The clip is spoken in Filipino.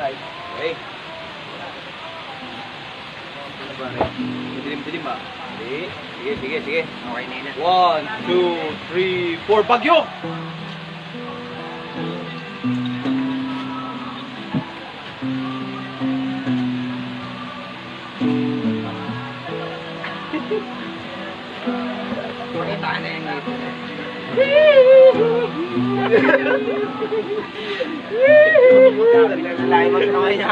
right. Okay. Ano ba rin? Dilim-dilim ba? Sige. Okay na yun. 1, 2, 3, 4, bagyo! Pakita na yung ngipin. Lalaki mo ito naman yung